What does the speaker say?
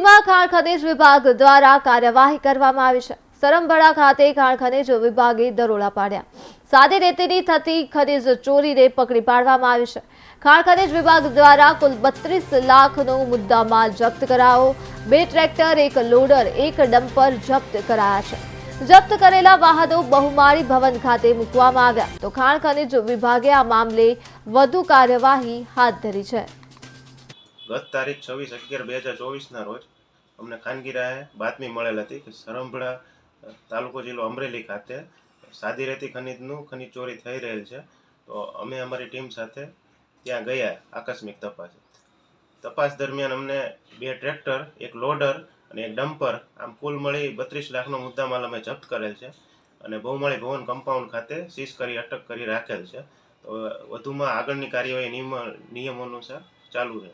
અમરેલીમાં ખાણ ખનીજ વિભાગ દ્વારા કાર્યવાહી કરવામાં આવી છે। સરમબડા ખાતે ખાણ ખનીજ વિભાગે દરોડા પાડ્યા। સાદી રેતીની થતી ખનીજ ચોરીને પકડી પાડવામાં આવી છે। ખાણ ખનીજ વિભાગ દ્વારા કુલ 32 લાખનો મુદ્દામાલ જપ્ત કરાયો। 2 ટ્રેક્ટર, 1 લોડર, 1 ડમ્પર જપ્ત કરાયા છે। જપ્ત કરેલા વાહનો બહુમાળી ભવન ખાતે મૂકવામાં આવ્યા તો ખાણ ખનીજ વિભાગે આ મામલે વધુ કાર્યવાહી હાથ ધરી છે। ગત તારીખ 26/11/2024 રોજ અમને ખાનગી રાહે બાતમી મળેલ હતી કે સરમબડા તાલુકો જિલ્લો અમરેલી ખાતે સાદી રેતી ખનીજનું ખનીજ ચોરી થઈ રહેલ છે। તો અમે અમારી ટીમ સાથે ત્યાં ગયા આકસ્મિક તપાસ દરમિયાન અમને 2 ટ્રેક્ટર, 1 લોડર અને 1 ડમ્પર, આમ કુલ મળી 32 લાખનો મુદ્દામાલ અમે જપ્ત કરેલ છે અને બહુમાળી ભવન કમ્પાઉન્ડ ખાતે સીઝ કરી અટક કરી રાખેલ છે। તો વધુમાં આગળની કાર્યવાહી નિયમ અનુસાર ચાલુ રહે।